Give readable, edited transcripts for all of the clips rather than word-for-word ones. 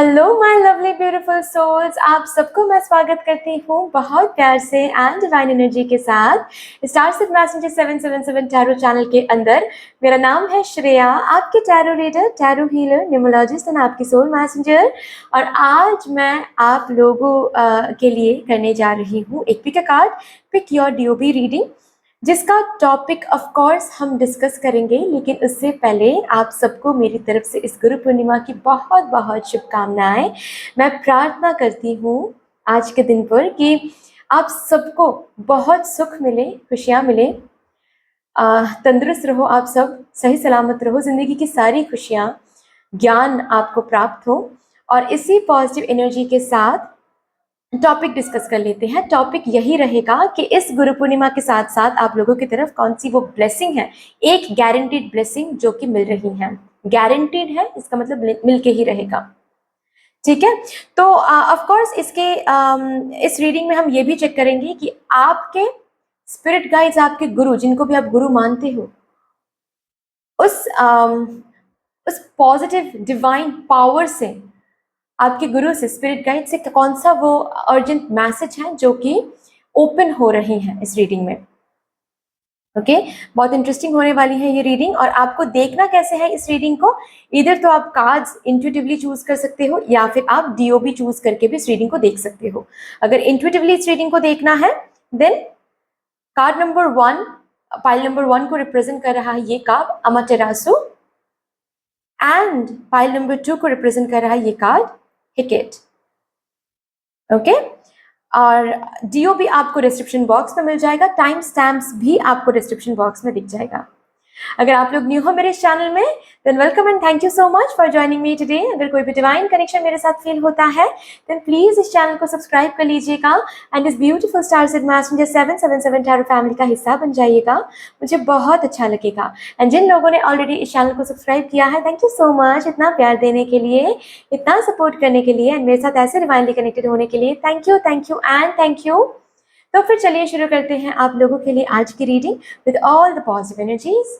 Hello my lovely beautiful souls, आप सबको मैं स्वागत करती हूँ बहुत प्यार से एंड डिवाइन एनर्जी के साथ star set messenger 777 tarot channel के अंदर। मेरा नाम है श्रेया, आपके tarot reader, tarot healer, numerologist and आपकी सोल मैसेंजर। और आज मैं आप लोगों के लिए करने जा रही हूँ एक pick a card, pick your DOB reading, जिसका टॉपिक ऑफ कोर्स हम डिस्कस करेंगे। लेकिन उससे पहले आप सबको मेरी तरफ से इस गुरु पूर्णिमा की बहुत बहुत शुभकामनाएं। मैं प्रार्थना करती हूँ आज के दिन पर कि आप सबको बहुत सुख मिले, खुशियाँ मिले, तंदुरुस्त रहो, आप सब सही सलामत रहो, ज़िंदगी की सारी खुशियाँ, ज्ञान आपको प्राप्त हो। और इसी पॉजिटिव एनर्जी के साथ टॉपिक डिस्कस कर लेते हैं। टॉपिक यही रहेगा कि इस गुरु पूर्णिमा के साथ साथ आप लोगों की तरफ कौन सी वो ब्लेसिंग है, एक गारंटीड ब्लेसिंग जो कि मिल रही है। गारंटीड है इसका मतलब मिल के ही रहेगा, ठीक है। तो ऑफ कोर्स इस रीडिंग में हम ये भी चेक करेंगे कि आपके स्पिरिट गाइड्स, आपके गुरु, जिनको भी आप गुरु मानते हो, उस पॉजिटिव डिवाइन पावर से, आपके गुरु से, स्पिरिट गाइड से कौन सा वो अर्जेंट मैसेज है जो कि ओपन हो रही है इस रीडिंग में। ओके, बहुत इंटरेस्टिंग होने वाली है ये रीडिंग। और आपको देखना कैसे है इस रीडिंग को, इधर तो आप कार्ड्स इंट्यूटिवली चूज कर सकते हो या फिर आप डीओबी चूज करके भी इस रीडिंग को देख सकते हो। अगर इंट्यूटिवली इस रीडिंग को देखना है then card number 1, pile number 1 को रिप्रेजेंट कर रहा है ये card Amaterasu, and pile number 2 को रिप्रेजेंट कर रहा है ये कार्ड हेकेट। ओके, और डीओ भी आपको डिस्क्रिप्शन बॉक्स में मिल जाएगा, टाइम स्टैम्प्स भी आपको डिस्क्रिप्शन बॉक्स में दिख जाएगा। अगर आप लोग न्यू हो मेरे चैनल में than welcome and thank you so much for joining me today. अगर कोई भी डिवाइन कनेक्शन मेरे साथ फील होता है देन प्लीज इस चैनल को सब्सक्राइब कर लीजिएगा एंड इस beautiful star set messenger 777 tarot family का हिस्सा बन जाइएगा, मुझे बहुत अच्छा लगेगा। एंड जिन लोगों ने ऑलरेडी इस चैनल को सब्सक्राइब किया है, थैंक यू सो मच इतना प्यार देने के लिए, इतना सपोर्ट करने के लिए एंड मेरे साथ ऐसे डिवाइनली कनेक्टेड होने के लिए। Thank you and thank you. तो फिर चलिए शुरू करते हैं आप लोगों के लिए आज की reading with all the positive energies.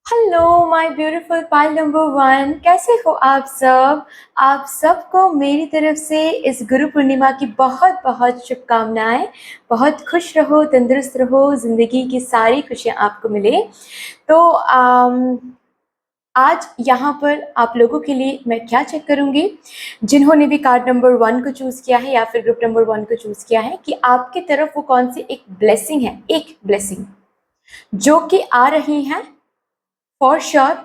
Hello my beautiful pile number 1, कैसे हो आप सब। आप सबको मेरी तरफ से इस गुरु पूर्णिमा की बहुत बहुत शुभकामनाएं। बहुत खुश रहो, तंदुरुस्त रहो, जिंदगी की सारी खुशियां आपको मिले। तो आज यहाँ पर आप लोगों के लिए मैं क्या चेक करूँगी, जिन्होंने भी कार्ड नंबर 1 को चूज़ किया है या फिर ग्रुप नंबर 1 को चूज़ किया है, कि आपकी तरफ वो कौन सी एक ब्लेसिंग है, एक ब्लेसिंग जो कि आ रही है फॉर श्योर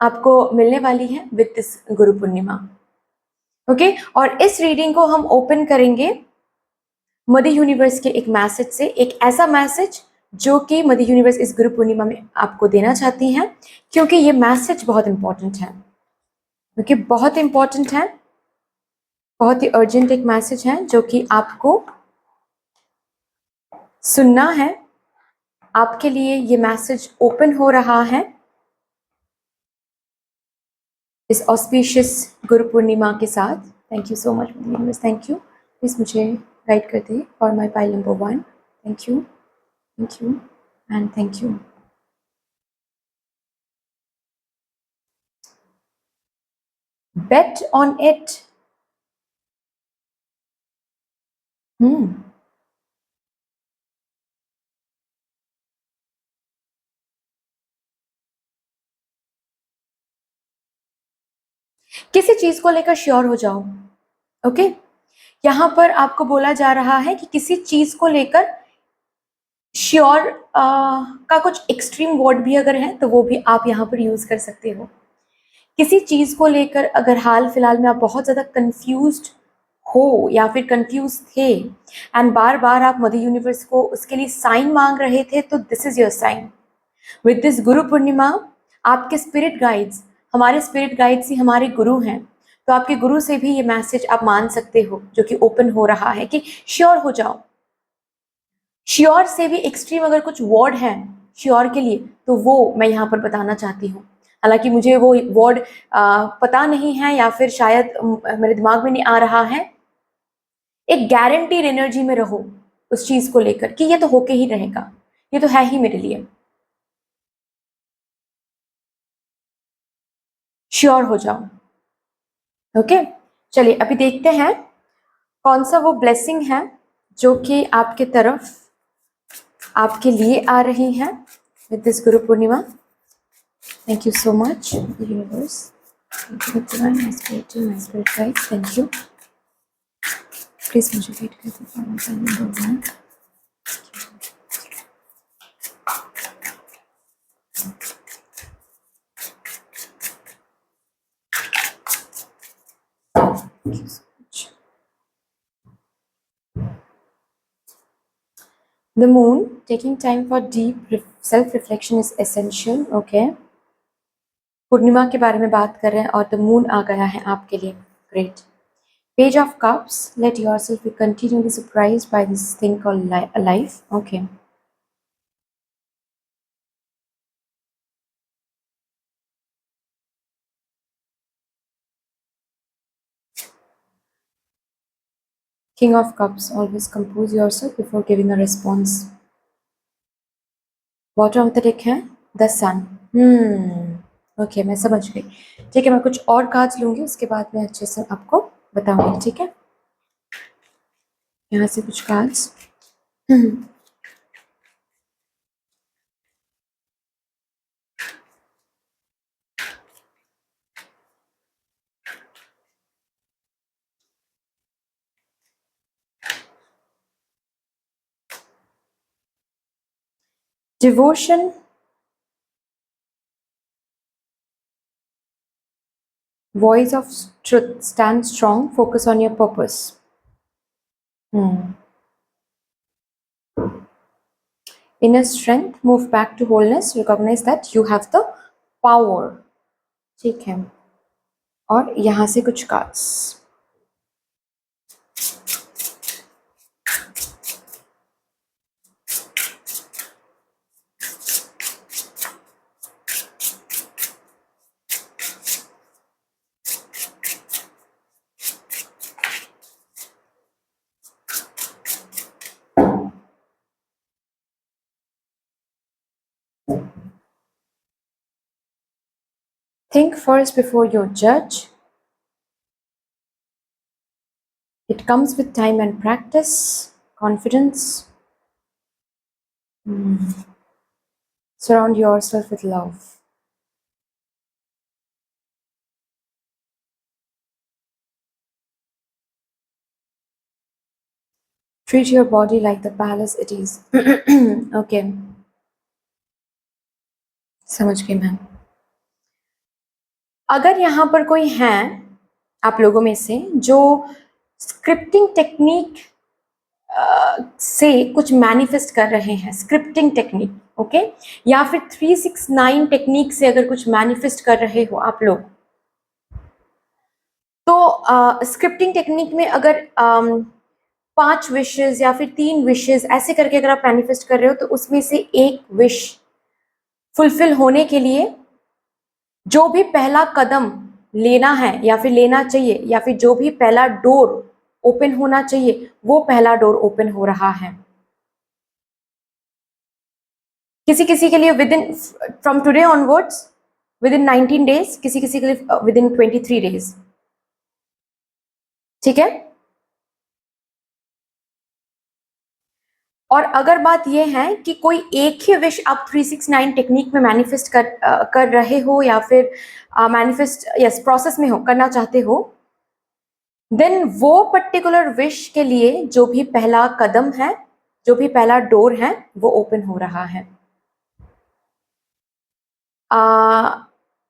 आपको मिलने वाली है with this Guru Purnima. Okay, और इस रीडिंग को हम ओपन करेंगे मदर यूनिवर्स के एक मैसेज से, एक ऐसा मैसेज जो कि मदर यूनिवर्स इस गुरु पूर्णिमा में आपको देना चाहती हैं, क्योंकि ये मैसेज बहुत इंपॉर्टेंट है, क्योंकि बहुत इंपॉर्टेंट है, बहुत ही अर्जेंट एक मैसेज है जो कि आपको सुनना है। आपके लिए ये मैसेज ओपन हो रहा है इस ऑस्पिशियस गुरु पूर्णिमा के साथ। Thank you so much universe, thank you. Please मुझे गाइड करते हैं for my pile number 1। Thank you and thank you. Bet on it. किसी चीज को लेकर श्योर हो जाओ। ओके, यहाँ पर आपको बोला जा रहा है कि किसी चीज को लेकर श्योर का कुछ एक्सट्रीम वर्ड भी अगर है तो वो भी आप यहाँ पर यूज कर सकते हो। किसी चीज को लेकर अगर हाल फिलहाल में आप बहुत ज्यादा कंफ्यूज्ड हो या फिर कंफ्यूज थे एंड बार बार आप मदर यूनिवर्स को उसके लिए साइन मांग रहे थे, तो this is your sign with this Guru Purnima. आपके स्पिरिट गाइड्स, हमारे स्पिरिट गाइड्स ही हमारे गुरु हैं, तो आपके गुरु से भी ये मैसेज आप मान सकते हो जो कि ओपन हो रहा है कि श्योर हो जाओ। श्योर से भी एक्सट्रीम अगर कुछ वर्ड है श्योर के लिए तो वो मैं यहाँ पर बताना चाहती हूँ। हालांकि मुझे वो वर्ड पता नहीं है या फिर शायद मेरे दिमाग में नहीं आ रहा है। एक गारंटीड एनर्जी में रहो उस चीज को लेकर कि ये तो होके ही रहेगा, ये तो है ही मेरे लिए। श्योर हो जाओ। ओके, चलिए अभी देखते हैं कौन सा वो ब्लेसिंग है जो कि आपके तरफ आपके लिए आ रही है with this Guru Purnima. Thank you so much universe, thank you. Please मुझे वेट कर दीजिए। The moon, taking time for deep self-reflection is essential. Okay. पूर्णिमा के बारे में बात कर रहे हैं और द मून आ गया है आपके लिए। Great. Page of cups, let yourself be continually surprised by this thing called life. Okay. King of Cups, always compose yourself before giving a response. Bottom of the deck है the sun. Okay, मैं समझ गई। ठीक है, मैं कुछ और cards लूंगी, उसके बाद मैं अच्छे से आपको बताऊंगी। ठीक है, यहाँ से कुछ cards. Devotion, voice of truth, stand strong, focus on your purpose. Inner strength, move back to wholeness, recognize that you have the power. ठीक है, और यहाँ से कुछ cards. Think first before you judge. It comes with time and practice, confidence. Surround yourself with love. Treat your body like the palace it is. Okay. समझ गई मैं। अगर यहाँ पर कोई है आप लोगों में से जो स्क्रिप्टिंग टेक्निक से कुछ मैनिफेस्ट कर रहे हैं, स्क्रिप्टिंग टेक्निक, ओके, या फिर 369 टेक्निक से अगर कुछ मैनिफेस्ट कर रहे हो आप लोग, तो स्क्रिप्टिंग टेक्निक में अगर 5 विशेस या फिर 3 विशेस ऐसे करके अगर आप मैनिफेस्ट कर रहे हो, तो उसमें से एक विश फुलफिल होने के लिए जो भी पहला कदम लेना है या फिर लेना चाहिए, या फिर जो भी पहला डोर ओपन होना चाहिए, वो पहला डोर ओपन हो रहा है। किसी किसी के लिए with in from today onwards with in 19 days, किसी किसी के लिए विद इन 23 डेज। ठीक है, और अगर बात यह है कि कोई एक ही विश आप 369 टेक्निक में मैनिफेस्ट कर रहे हो या फिर मैनिफेस्ट यस प्रोसेस में हो, करना चाहते हो, देन वो पर्टिकुलर विश के लिए जो भी पहला कदम है, जो भी पहला डोर है, वो ओपन हो रहा है।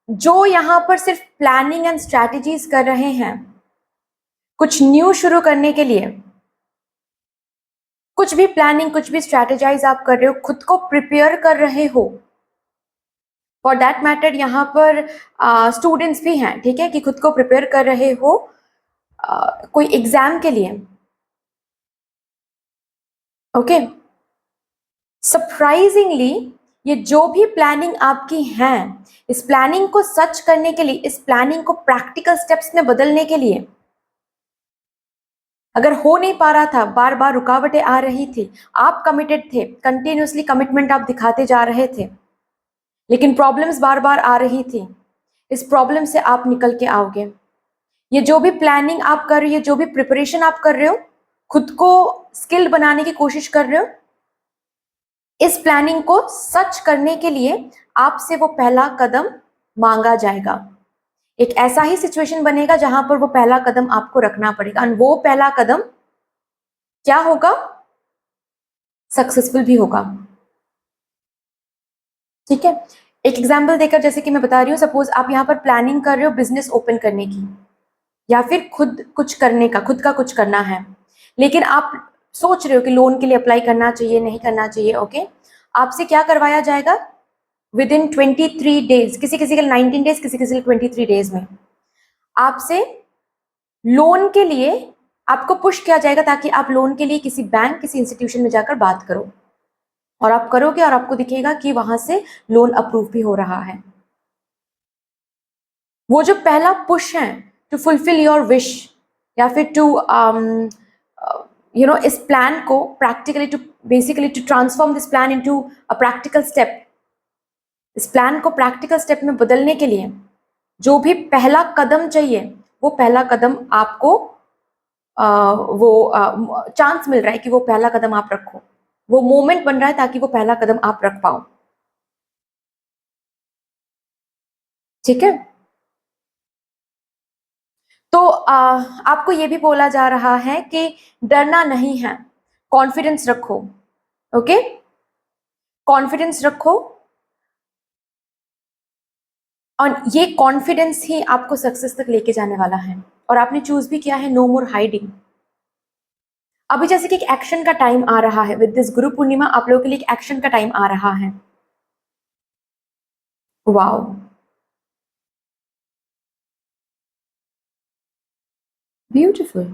जो यहाँ पर सिर्फ प्लानिंग एंड स्ट्रैटेजीज कर रहे हैं कुछ न्यू शुरू करने के लिए, कुछ भी प्लानिंग, कुछ भी स्ट्रैटेजाइज आप कर रहे हो, खुद को प्रिपेयर कर रहे हो, फॉर दैट मैटर यहाँ पर स्टूडेंट्स भी हैं, ठीक है, कि खुद को प्रिपेयर कर रहे हो कोई एग्जाम के लिए। ओके, सरप्राइजिंगली ये जो भी प्लानिंग आपकी है, इस प्लानिंग को सच करने के लिए, इस प्लानिंग को प्रैक्टिकल स्टेप्स में बदलने के लिए, अगर हो नहीं पा रहा था, बार बार रुकावटें आ रही थी, आप कमिटेड थे, कंटिन्यूसली कमिटमेंट आप दिखाते जा रहे थे, लेकिन प्रॉब्लम्स बार बार आ रही थी, इस प्रॉब्लम से आप निकल के आओगे। ये जो भी प्लानिंग आप कर रही हो, जो भी प्रिपरेशन आप कर रहे हो, खुद को स्किल्ड बनाने की कोशिश कर रहे हो, इस प्लानिंग को सच करने के लिए आपसे वो पहला कदम मांगा जाएगा। एक ऐसा ही सिचुएशन बनेगा जहां पर वो पहला कदम आपको रखना पड़ेगा, और वो पहला कदम क्या होगा? सक्सेसफुल भी होगा। ठीक है, एक एग्जाम्पल देकर जैसे कि मैं बता रही हूँ, सपोज आप यहाँ पर प्लानिंग कर रहे हो बिजनेस ओपन करने की, या फिर खुद कुछ करने का, खुद का कुछ करना है, लेकिन आप सोच रहे हो कि लोन के लिए अप्लाई करना चाहिए नहीं करना चाहिए। ओके, आपसे क्या करवाया जाएगा? विद इन 23 डेज, किसी किसी के 19 डेज, किसी किसी के 23 डेज में आपसे लोन के लिए आपको पुश किया जाएगा, ताकि आप लोन के लिए किसी बैंक, किसी इंस्टीट्यूशन में जाकर बात करो, और आप करोगे और आपको दिखेगा कि वहां से लोन अप्रूव भी हो रहा है। वो जो पहला पुश है टू फुलफिल योर विश, या फिर टू इस प्लान को practically, to basically to transform this plan into a practical step, इस प्लान को प्रैक्टिकल स्टेप में बदलने के लिए जो भी पहला कदम चाहिए, वो पहला कदम आपको वो चांस मिल रहा है कि वो पहला कदम आप रखो, वो मोमेंट बन रहा है ताकि वो पहला कदम आप रख पाओ। ठीक है, तो आपको ये भी बोला जा रहा है कि डरना नहीं है, कॉन्फिडेंस रखो। ओके, कॉन्फिडेंस रखो, और ये कॉन्फिडेंस ही आपको सक्सेस तक लेके जाने वाला है। और आपने चूज भी किया है नो मोर हाइडिंग। अभी जैसे कि एक एक्शन का टाइम आ रहा है, विद दिस गुरु पूर्णिमा आप लोगों के लिए एक एक्शन का टाइम आ रहा है। Wow, beautiful.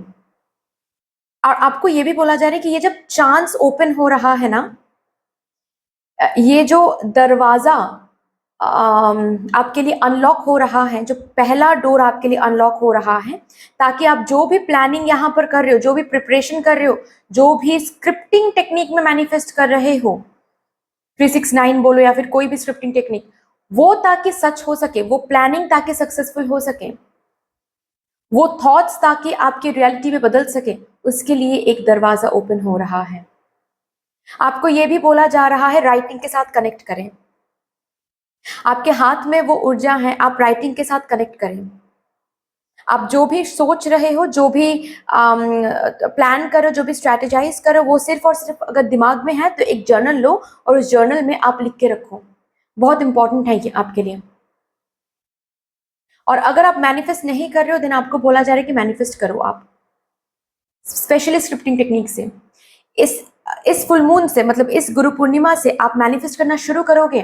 और आपको ये भी बोला जा रहा है कि ये जब चांस ओपन हो रहा है ना, ये जो दरवाजा आपके लिए अनलॉक हो रहा है, जो पहला डोर आपके लिए अनलॉक हो रहा है, ताकि आप जो भी प्लानिंग यहाँ पर कर रहे हो, जो भी प्रिपरेशन कर रहे हो, जो भी स्क्रिप्टिंग टेक्निक में मैनिफेस्ट कर रहे हो, 369 बोलो या फिर कोई भी स्क्रिप्टिंग टेक्निक, वो ताकि सच हो सके, वो प्लानिंग ताकि सक्सेसफुल हो सके, वो थॉट्स ताकि आपकी रियलिटी में बदल सके, उसके लिए एक दरवाजा ओपन हो रहा है। आपको ये भी बोला जा रहा है राइटिंग के साथ कनेक्ट करें, आपके हाथ में वो ऊर्जा है, आप राइटिंग के साथ कनेक्ट करें। आप जो भी सोच रहे हो, जो भी प्लान करो, जो भी स्ट्रैटेजाइज करो, वो सिर्फ और सिर्फ अगर दिमाग में है तो एक जर्नल लो और उस जर्नल में आप लिख के रखो। बहुत इंपॉर्टेंट है ये आपके लिए। और अगर आप मैनिफेस्ट नहीं कर रहे हो, देन आपको बोला जा रहा है कि मैनिफेस्ट करो आप, स्पेशली स्क्रिप्टिंग टेक्निक से। इस फुल मून से, मतलब इस गुरु पूर्णिमा से आप मैनिफेस्ट करना शुरू करोगे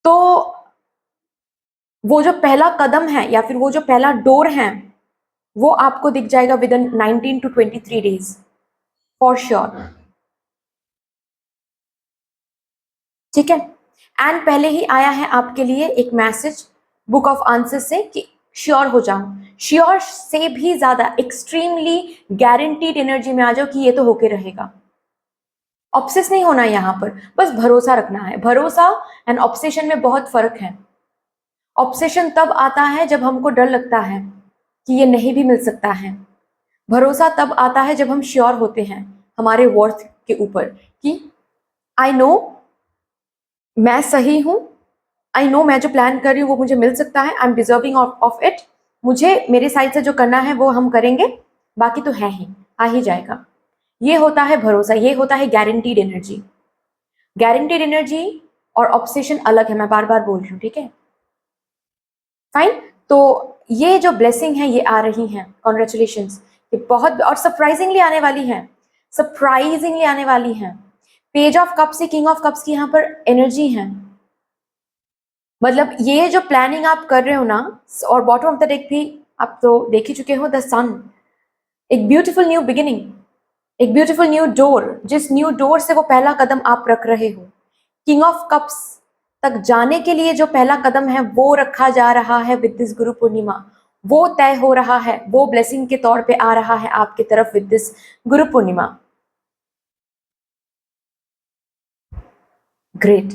तो वो जो पहला कदम है या फिर वो जो पहला डोर है, वो आपको दिख जाएगा with in 19 to 23 days for sure. ठीक है, एंड पहले ही आया है आपके लिए एक मैसेज बुक ऑफ आंसर से कि श्योर हो जाओ। श्योर से भी ज्यादा एक्सट्रीमली गारंटीड एनर्जी में आ जाओ कि ये तो होके रहेगा। ऑब्सेस नहीं होना है यहाँ पर, बस भरोसा रखना है। भरोसा एंड ऑब्सेशन में बहुत फर्क है। ऑब्सेशन तब आता है जब हमको डर लगता है कि ये नहीं भी मिल सकता है। भरोसा तब आता है जब हम श्योर होते हैं हमारे वर्थ के ऊपर कि आई नो मैं सही हूं, आई नो मैं जो प्लान कर रही हूँ वो मुझे मिल सकता है, I am deserving of it. मुझे मेरे साइड से जो करना है वो हम करेंगे, बाकी तो है ही, आ ही जाएगा। ये होता है भरोसा, ये होता है गारंटीड एनर्जी। गारंटीड एनर्जी और ऑब्सेशन अलग है, मैं बार बार बोल रही हूँ। ठीक है, फाइन। तो ये जो ब्लेसिंग है ये आ रही है, कॉन्ग्रेचुलेशन। ये बहुत और सरप्राइजिंगली आने वाली है, सरप्राइजिंगली आने वाली है। पेज ऑफ कप्स से किंग ऑफ कप्स की यहाँ पर एनर्जी है। मतलब ये जो प्लानिंग आप कर रहे हो ना, और बॉटम ऑफ द डेक भी आप तो देख ही चुके हो, द सन, एक ब्यूटीफुल न्यू बिगिनिंग, एक ब्यूटीफुल न्यू डोर, जिस न्यू डोर से वो पहला कदम आप रख रहे हो, किंग ऑफ कप्स तक जाने के लिए जो पहला कदम है वो रखा जा रहा है विद दिस गुरु पूर्णिमा। वो तय हो रहा है, वो ब्लेसिंग के तौर पे आ रहा है आपकी तरफ with this Guru Purnima. Great,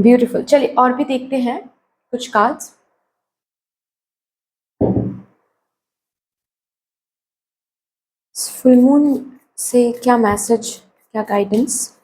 beautiful. चलिए और भी देखते हैं कुछ कार्ड्स। फुल मून से क्या मैसेज, क्या guidance?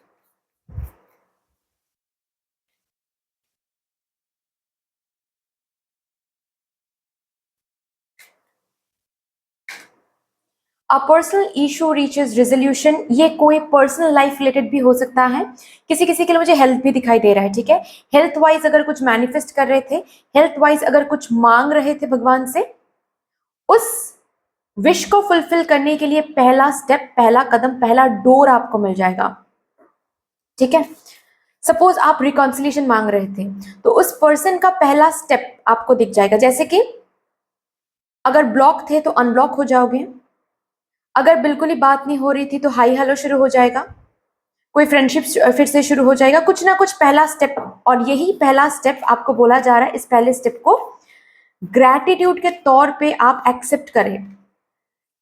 A personal issue reaches resolution, ये कोई पर्सनल लाइफ रिलेटेड भी हो सकता है। किसी किसी के लिए मुझे हेल्थ भी दिखाई दे रहा है, ठीक है। हेल्थ वाइज अगर कुछ मैनिफेस्ट कर रहे थे, हेल्थ वाइज अगर कुछ मांग रहे थे भगवान से, उस विश को फुलफिल करने के लिए पहला स्टेप, पहला कदम, पहला डोर आपको मिल जाएगा, ठीक है। सपोज आप रिकॉन्सिलेशन मांग रहे थे, तो उस पर्सन का पहला स्टेप आपको दिख जाएगा। जैसे कि अगर ब्लॉक थे तो अनब्लॉक हो जाओगे, अगर बिल्कुल ही बात नहीं हो रही थी तो हाई हेलो शुरू हो जाएगा, कोई फ्रेंडशिप फिर से शुरू हो जाएगा, कुछ ना कुछ पहला स्टेप। और यही पहला स्टेप आपको बोला जा रहा है, इस पहले स्टेप को ग्रैटिट्यूड के तौर पे आप एक्सेप्ट करें।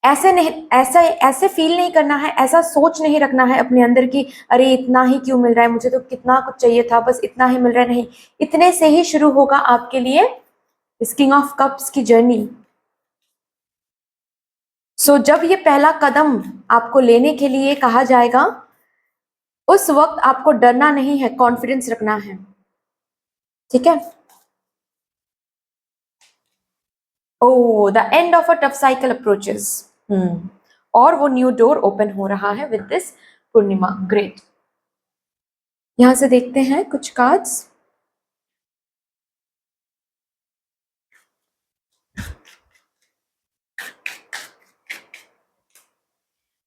ऐसे नहीं, ऐसा ऐसे फील नहीं करना है, ऐसा सोच नहीं रखना है अपने अंदर कि अरे इतना ही क्यों मिल रहा है, मुझे तो कितना कुछ चाहिए था, बस इतना ही मिल रहा है। नहीं, इतने से ही शुरू होगा आपके लिए इस किंग ऑफ कप्स की जर्नी। सो जब ये पहला कदम आपको लेने के लिए कहा जाएगा, उस वक्त आपको डरना नहीं है, कॉन्फिडेंस रखना है, ठीक है। Oh, the end of a tough cycle approaches. और वो न्यू डोर ओपन हो रहा है विद दिस पूर्णिमा। ग्रेट। यहां से देखते हैं कुछ cards.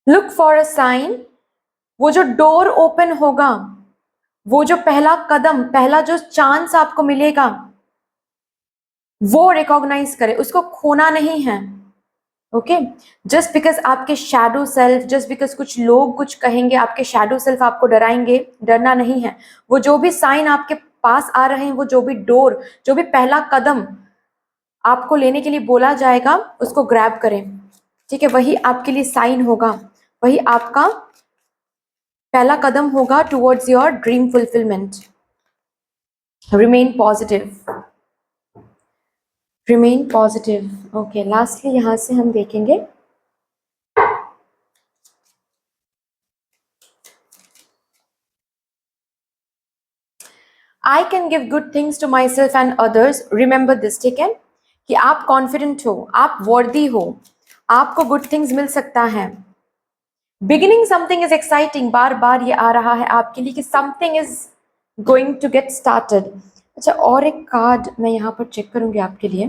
Look for a sign. वो जो डोर ओपन होगा, वो जो पहला कदम, पहला जो चांस आपको मिलेगा, वो रिकॉग्नाइज करे, उसको खोना नहीं है। ओके, जस्ट बिकॉज आपके शैडो सेल्फ, जस्ट बिकॉज कुछ लोग कुछ कहेंगे, आपके शैडो सेल्फ आपको डराएंगे, डरना नहीं है। वो जो भी साइन आपके पास आ रहे हैं, वो जो भी डोर, जो भी पहला कदम आपको लेने के लिए बोला जाएगा, उसको ग्रैब करें, ठीक है। वही आपके लिए साइन होगा, वही आपका पहला कदम होगा towards your dream fulfilment. Remain positive, remain positive. Okay, lastly यहां से हम देखेंगे I can give good things to myself and others. Remember this, ठीक है, कि आप कॉन्फिडेंट हो, आप वर्दी हो, आपको गुड थिंग्स मिल सकता है। बिगिनिंग समथिंग इज एक्साइटिंग, बार बार ये आ रहा है आपके लिए कि something is going to get started. अच्छा, और एक कार्ड मैं यहाँ पर चेक करूंगी आपके लिए,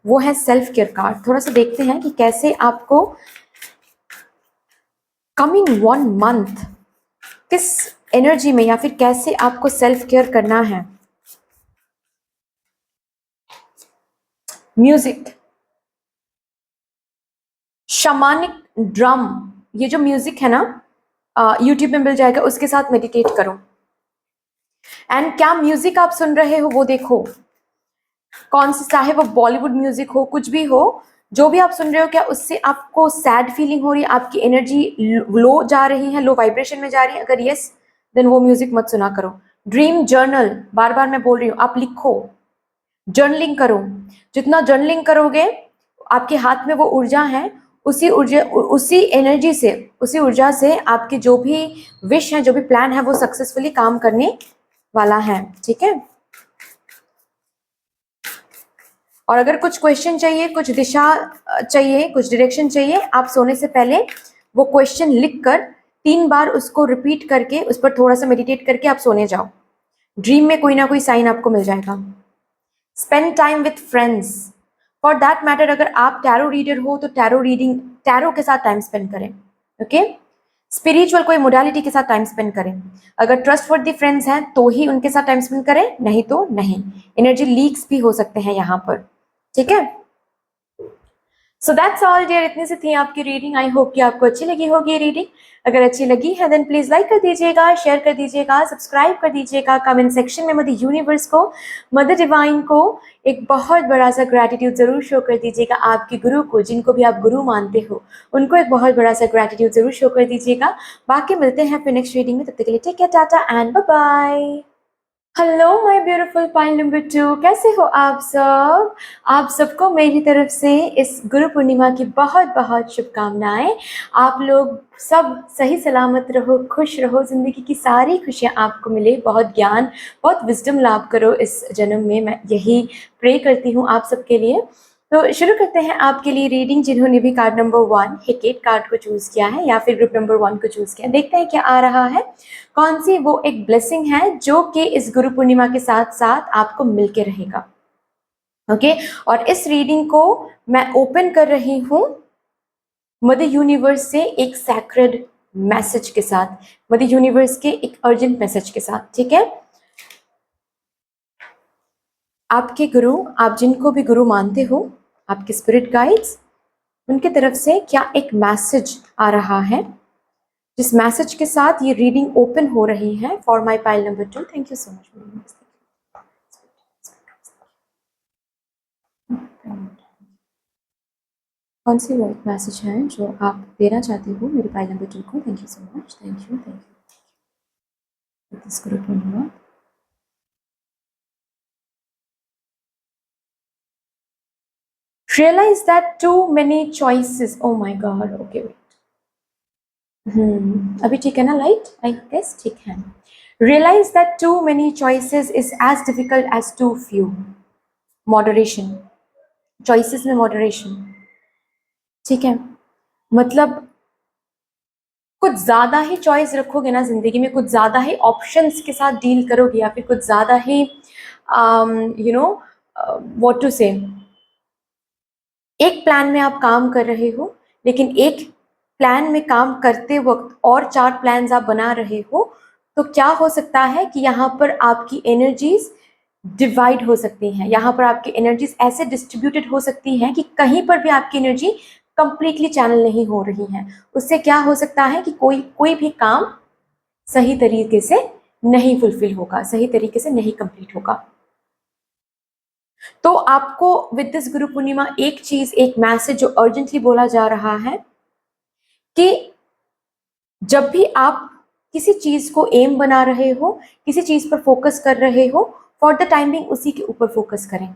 वो है सेल्फ केयर कार्ड। थोड़ा सा देखते हैं कि कैसे आपको कमिंग 1 मंथ किस एनर्जी में, या फिर कैसे आपको सेल्फ केयर करना है। म्यूजिक, शमानिक ड्रम, ये जो म्यूजिक है ना, यूट्यूब में मिल जाएगा, उसके साथ मेडिटेट करो। एंड क्या म्यूजिक आप सुन रहे हो वो देखो, कौन सी, चाहे वो बॉलीवुड म्यूजिक हो, कुछ भी हो, जो भी आप सुन रहे हो, क्या उससे आपको सैड फीलिंग हो रही है, आपकी एनर्जी लो जा रही है, लो वाइब्रेशन में जा रही है? अगर यस, देन वो म्यूजिक मत सुना करो। ड्रीम जर्नल, बार बार मैं बोल रही हूँ, आप लिखो, जर्नलिंग करो। जितना जर्नलिंग करोगे, आपके हाथ में वो ऊर्जा है, उसी ऊर्जा, उसी एनर्जी से, उसी ऊर्जा से आपके जो भी विश है, जो भी प्लान है, वो सक्सेसफुली काम करने वाला है, ठीक है। और अगर कुछ क्वेश्चन चाहिए, कुछ दिशा चाहिए, कुछ डायरेक्शन चाहिए, आप सोने से पहले वो क्वेश्चन लिख कर 3 बार उसको रिपीट करके, उस पर थोड़ा सा मेडिटेट करके आप सोने जाओ। ड्रीम में कोई ना कोई साइन आपको मिल जाएगा। Spend time with friends, for that matter अगर आप टैरो रीडर हो तो टैरो रीडिंग, टैरो के साथ टाइम स्पेंड करें, ओके। स्पिरिचुअल कोई मोडालिटी के साथ टाइम स्पेंड करें। अगर ट्रस्टवर्दी फ्रेंड्स हैं तो ही उनके साथ टाइम स्पेंड करें, नहीं तो नहीं। एनर्जी लीक्स भी हो सकते हैं यहाँ पर, ठीक है। सो दैट्स ऑल डियर, इतनी सी थी आपकी रीडिंग। आई होप कि आपको अच्छी लगी होगी ये रीडिंग। अगर अच्छी लगी है देन प्लीज लाइक कर दीजिएगा, शेयर कर दीजिएगा, सब्सक्राइब कर दीजिएगा। कमेंट सेक्शन में मदर यूनिवर्स को, मदर डिवाइन को एक बहुत बड़ा सा ग्रैटिट्यूड जरूर शो कर दीजिएगा। आपके गुरु को, जिनको भी आप गुरु मानते हो, उनको एक बहुत बड़ा सा ग्रैटिट्यूड जरूर शो कर दीजिएगा। बाकी मिलते हैं फिर नेक्स्ट रीडिंग में, तब तक के लिए take care, tata and bye bye. Hello my beautiful pile number 2, कैसे हो आप सब? आप सबको मेरी तरफ से इस गुरु पूर्णिमा की बहुत बहुत शुभकामनाएं। आप लोग सब सही सलामत रहो, खुश रहो, ज़िंदगी की सारी खुशियां आपको मिले, बहुत ज्ञान, बहुत विजडम लाभ करो इस जन्म में। मैं यही प्रे करती हूँ आप सबके लिए। तो शुरू करते हैं आपके लिए रीडिंग। जिन्होंने भी कार्ड नंबर 1 हेकेट कार्ड को चूज़ किया है या फिर ग्रुप नंबर 1 को चूज़ किया, देखते हैं क्या आ रहा है। कौन सी वो एक ब्लेसिंग है जो कि इस गुरु पूर्णिमा के साथ साथ आपको मिलके रहेगा। ओके, और इस रीडिंग को मैं ओपन कर रही हूँ मदर यूनिवर्स से एक सैक्रेड मैसेज के साथ, मदर यूनिवर्स के एक अर्जेंट मैसेज के साथ। ठीक है, आपके गुरु, आप जिनको भी गुरु मानते हो, आपके स्पिरिट गाइड्स, उनके तरफ से क्या एक मैसेज आ रहा है, जिस मैसेज के साथ ये रीडिंग ओपन हो रही है for my pile number 2। Thank you so much. कौन सी वो एक मैसेज है जो आप देना चाहते हो मेरे पाइल नंबर 2 को? Thank you so much, thank you this Guru Purnima. Realize that too many choices. Oh my God. Okay, wait. अभी ठीक है ना लाइट? आई गेस ठीक है। Realize that too many choices is as difficult as too few. Moderation. Choices में moderation. ठीक है, मतलब कुछ ज्यादा ही चॉइस रखोगे ना जिंदगी में, कुछ ज्यादा ही ऑप्शंस के साथ डील करोगे, या फिर कुछ ज्यादा ही यू नो व्हाट टू से, एक प्लान में आप काम कर रहे हो, लेकिन एक प्लान में काम करते वक्त और 4 प्लान्स आप बना रहे हो, तो क्या हो सकता है कि यहाँ पर आपकी एनर्जीज डिवाइड हो सकती हैं। यहाँ पर आपकी एनर्जीज ऐसे डिस्ट्रीब्यूटेड हो सकती हैं कि कहीं पर भी आपकी एनर्जी कंप्लीटली चैनल नहीं हो रही है। उससे क्या हो सकता है कि कोई भी काम सही तरीके से नहीं फुलफिल होगा, सही तरीके से नहीं कंप्लीट होगा। तो आपको विद दिस गुरु पूर्णिमा एक चीज, एक मैसेज जो अर्जेंटली बोला जा रहा है कि जब भी आप किसी चीज को एम बना रहे हो, किसी चीज पर फोकस कर रहे हो, फॉर द टाइमिंग उसी के ऊपर फोकस करें।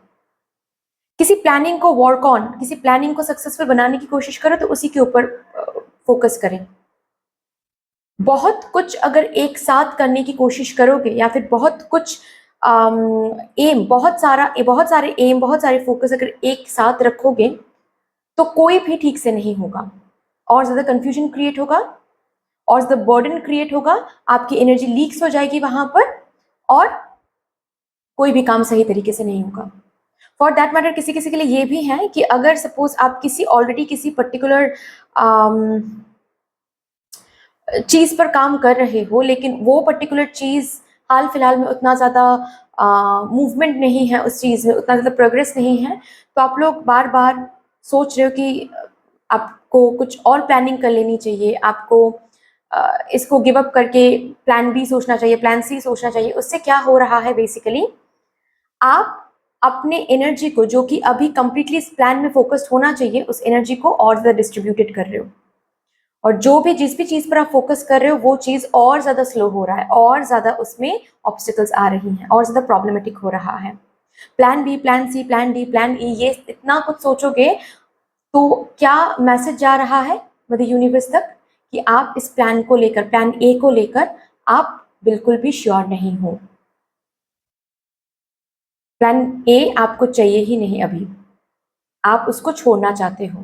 किसी प्लानिंग को वर्क ऑन, किसी प्लानिंग को सक्सेसफुल बनाने की कोशिश करो तो उसी के ऊपर फोकस करें। बहुत कुछ अगर एक साथ करने की कोशिश करोगे, या फिर बहुत कुछ एम, बहुत सारे एम, बहुत सारे फोकस अगर एक साथ रखोगे तो कोई भी ठीक से नहीं होगा, और ज्यादा कंफ्यूजन क्रिएट होगा, और ज्यादा बर्डन क्रिएट होगा, आपकी एनर्जी लीक्स हो जाएगी वहां पर, और कोई भी काम सही तरीके से नहीं होगा। फॉर दैट मैटर किसी किसी के लिए ये भी है कि अगर सपोज आप ऑलरेडी किसी पर्टिकुलर चीज पर काम कर रहे हो, लेकिन वो पर्टिकुलर चीज हाल फिलहाल में उतना ज्यादा मूवमेंट नहीं है, उस चीज में उतना ज्यादा प्रोग्रेस नहीं है, तो आप लोग बार बार सोच रहे हो कि आपको कुछ और प्लानिंग कर लेनी चाहिए, आपको इसको गिव अप करके प्लान बी सोचना चाहिए, प्लान सी सोचना चाहिए। उससे क्या हो रहा है, बेसिकली आप अपने एनर्जी को, जो कि अभी कंप्लीटली इस प्लान में फोकस्ड होना चाहिए, उस एनर्जी को और ज्यादा डिस्ट्रीब्यूटेड कर रहे हो, और जिस भी चीज पर आप फोकस कर रहे हो वो चीज और ज्यादा स्लो हो रहा है, और ज्यादा उसमें ऑब्स्टिकल्स आ रही हैं, और ज्यादा प्रॉब्लमेटिक हो रहा है। Plan B, plan C, plan D, plan E, ये इतना कुछ सोचोगे तो क्या मैसेज जा रहा है मदर यूनिवर्स तक कि आप इस प्लान को लेकर, प्लान ए को लेकर आप बिल्कुल भी श्योर नहीं हो। प्लान ए आपको चाहिए ही नहीं अभी, आप उसको छोड़ना चाहते हो।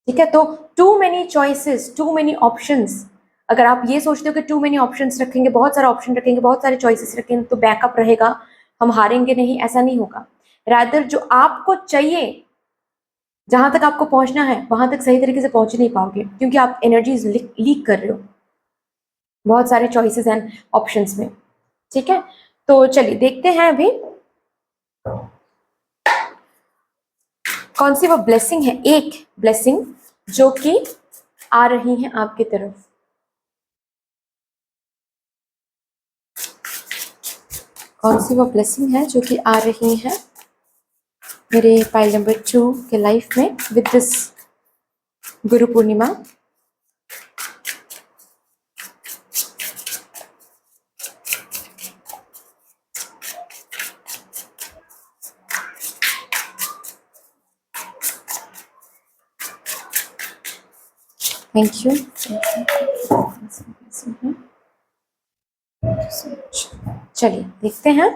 ठीक है, तो too many choices, too many options, अगर आप ये सोचते हो कि टू मेनी ऑप्शंस रखेंगे, बहुत सारा ऑप्शन रखेंगे, बहुत सारे चॉइसेस रखेंगे तो बैकअप रहेगा, हम हारेंगे नहीं, ऐसा नहीं होगा। रादर जो आपको चाहिए, जहां तक आपको पहुंचना है वहां तक सही तरीके से पहुंच नहीं पाओगे, क्योंकि आप एनर्जीज लीक कर रहे हो बहुत सारे चॉइसेस एंड ऑप्शंस में। ठीक है, तो चलिए देखते हैं अभी कौन सी वो ब्लेसिंग है, एक ब्लेसिंग जो कि आ रही है आपकी तरफ। कौन सी वो ब्लेसिंग है जो कि आ रही है मेरे पाइल नंबर 2 के लाइफ में with this Guru Purnima. Thank you. चलिए देखते हैं।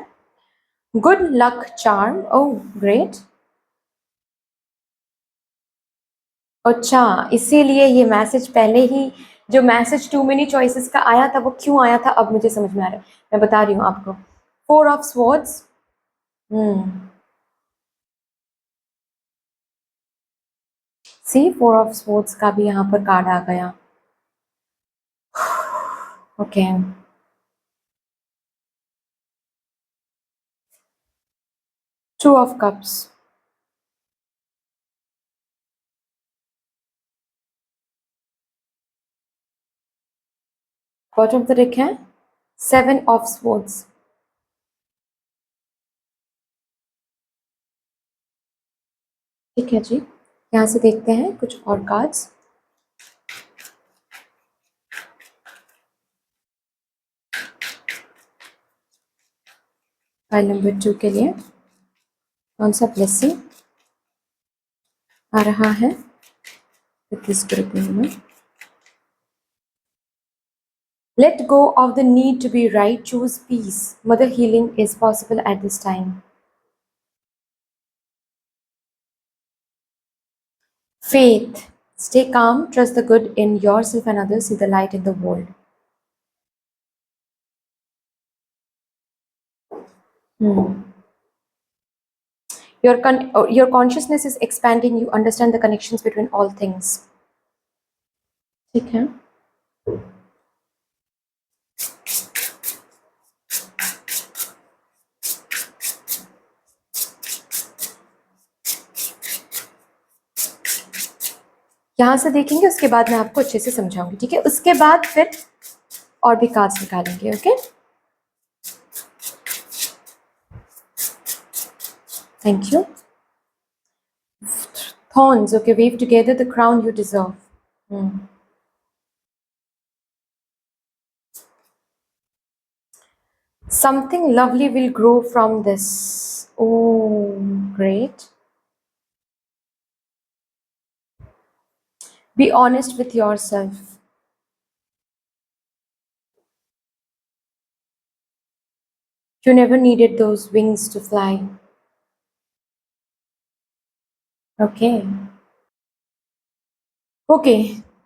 Good luck charm, oh great. अच्छा, इसीलिए ये मैसेज पहले ही, जो मैसेज टू मेनी चॉइसेस का आया था वो क्यों आया था अब मुझे समझ में आ रहा है। मैं बता रही हूँ आपको। 4 of swords, see 4 of swords का भी यहाँ पर कार्ड आ गया। Okay, 2 of cups, bottom of the deck है 7 ऑफ स्वॉर्ड्स। ठीक है जी, यहाँ से देखते हैं कुछ और कार्ड्स। फाइल नंबर 2 के लिए कौन सा ब्लेसिंग आ रहा है इस ग्रुप में? Let go of the need to be right, choose peace. Mother healing is possible at this time. Faith. Stay calm, trust the good in yourself and others, see the light in the world. Your consciousness is expanding, you understand the connections between all things. ठीक है। यहाँ से देखेंगे, उसके बाद मैं आपको अच्छे से समझाऊंगी, ठीक है? उसके बाद फिर और भी कार्ड्स निकालेंगे, okay? Thank you. Thorns, okay, weave together the crown you deserve. Something lovely will grow from this. Oh, great. Be honest with yourself. You never needed those wings to fly. Okay. Okay.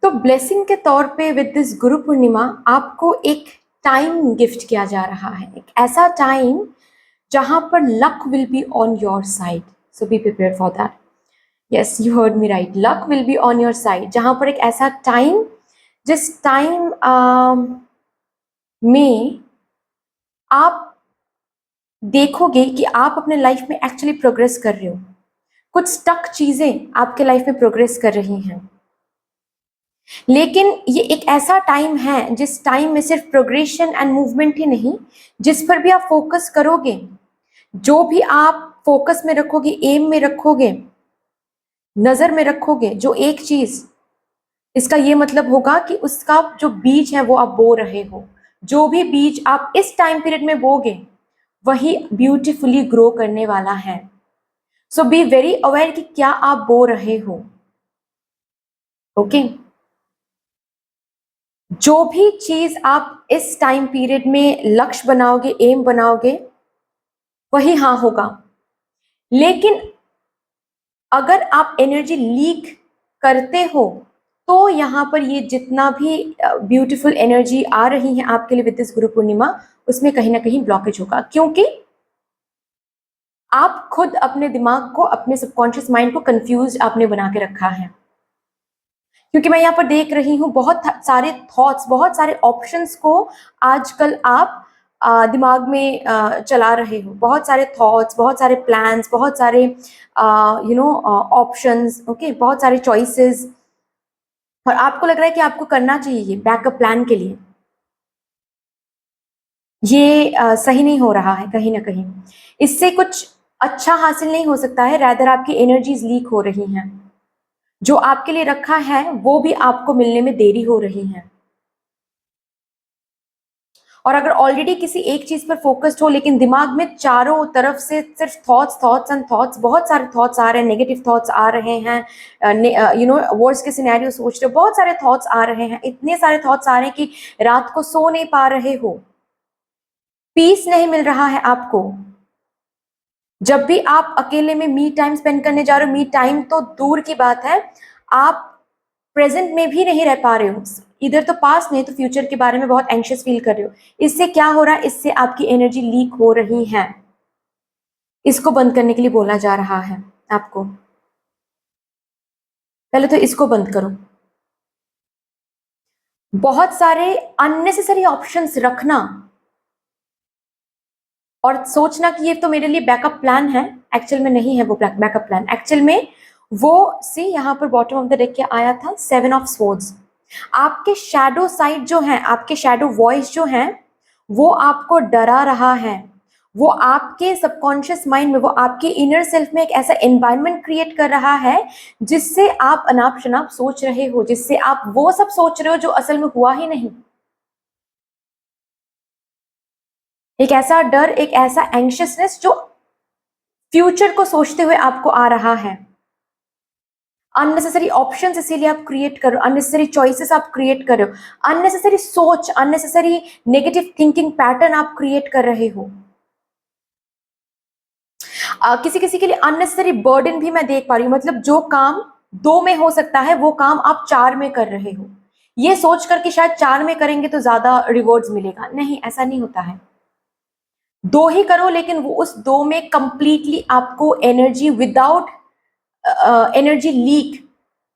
तो blessing के तौर पे with this Guru पूर्णिमा आपको एक time gift किया जा रहा है, एक ऐसा टाइम जहां पर luck will be on your side, so be prepare for that. Yes, you heard me right, luck will be on your side, जहां पर एक ऐसा टाइम, जिस टाइम में आप देखोगे कि आप अपने लाइफ में एक्चुअली प्रोग्रेस कर रहे हो, कुछ स्टक चीजें आपके लाइफ में प्रोग्रेस कर रही हैं। लेकिन ये एक ऐसा टाइम है जिस टाइम में सिर्फ प्रोग्रेशन एंड मूवमेंट ही नहीं, जिस पर भी आप फोकस करोगे, जो भी आप फोकस में रखोगे, एम में रखोगे, नजर में रखोगे जो एक चीज, इसका ये मतलब होगा कि उसका जो बीज है वो आप बो रहे हो। जो भी बीज आप इस टाइम पीरियड में बोगे वही ब्यूटीफुली ग्रो करने वाला है। सो बी वेरी अवेयर कि क्या आप बो रहे हो। ओके, जो भी चीज आप इस टाइम पीरियड में लक्ष्य बनाओगे, एम बनाओगे, वही हाँ होगा। लेकिन अगर आप एनर्जी लीक करते हो तो यहाँ पर ये जितना भी ब्यूटीफुल एनर्जी आ रही है आपके लिए विद दिस गुरु पूर्णिमा, उसमें कहीं ना कहीं ब्लॉकेज होगा, क्योंकि आप खुद अपने दिमाग को, अपने सबकॉन्शियस माइंड को कंफ्यूज आपने बना के रखा है। क्योंकि मैं यहाँ पर देख रही हूँ बहुत सारे थॉट्स, बहुत सारे ऑप्शंस को आजकल आप दिमाग में चला रहे हो, बहुत सारे थॉट्स, बहुत सारे प्लान्स, बहुत सारे ऑप्शंस, ओके, बहुत सारे चॉइसेस, और आपको लग रहा है कि आपको करना चाहिए ये बैकअप प्लान के लिए। ये सही नहीं हो रहा है, कहीं ना कहीं इससे कुछ अच्छा हासिल नहीं हो सकता है, रैदर आपकी एनर्जीज लीक हो रही हैं। जो आपके लिए रखा है वो भी आपको मिलने में देरी हो रही है। और अगर ऑलरेडी किसी एक चीज पर फोकस्ड हो लेकिन दिमाग में चारों तरफ से सिर्फ थॉट्स थॉट्स एंड थॉट्स, बहुत सारे थॉट्स आ रहे हैं, नेगेटिव थॉट्स आ रहे हैं, वर्स्ट के सिनेरियो सोच रहे हो, बहुत सारे थॉट्स आ रहे हैं, इतने सारे थॉट्स आ रहे हैं कि रात को सो नहीं पा रहे हो, पीस नहीं मिल रहा है आपको। जब भी आप अकेले में मी टाइम स्पेंड करने जा रहे हो, मी टाइम तो दूर की बात है, आप प्रेजेंट में भी नहीं रह पा रहे हो, इधर तो पास नहीं तो फ्यूचर के बारे में बहुत एंशियस फील कर रहे हो। इससे क्या हो रहा है, इससे आपकी एनर्जी लीक हो रही है। इसको बंद करने के लिए बोला जा रहा है आपको। पहले तो इसको बंद करो। बहुत सारे अननेसेसरी ऑप्शंस रखना और सोचना कि ये तो मेरे लिए बैकअप प्लान है, एक्चुअल में नहीं है वो बैकअप प्लान। एक्चुअल में वो सी यहाँ पर बॉटम ऑफ द डेक क्या आया था, 7 ऑफ स्वॉर्ड्स। आपके शैडो साइड जो है, आपके शैडो वॉइस जो है, वो आपको डरा रहा है। वो आपके सबकॉन्शियस माइंड में, वो आपके इनर सेल्फ में एक ऐसा एनवायरनमेंट क्रिएट कर रहा है जिससे आप अनाप शनाप सोच रहे हो, जिससे आप वो सब सोच रहे हो जो असल में हुआ ही नहीं। एक ऐसा डर, एक ऐसा एंशियसनेस जो फ्यूचर को सोचते हुए आपको आ रहा है। अननेसेसरी ऑप्शंस इसीलिए आप क्रिएट कर रहे हो, अननेसेसरी चॉइसेस आप क्रिएट कर रहे हो, अननेसेसरी सोच, अननेसेसरी नेगेटिव थिंकिंग पैटर्न आप क्रिएट कर रहे हो। किसी किसी के लिए अननेसेसरी बर्डन भी मैं देख पा रही हूँ, मतलब जो काम 2 में हो सकता है वो काम आप 4 में कर रहे हो, ये सोच कर कि शायद 4 में करेंगे तो ज्यादा रिवॉर्ड्स मिलेगा। नहीं, ऐसा नहीं होता है। 2 ही करो, लेकिन वो उस 2 में कंप्लीटली आपको energy without energy leak,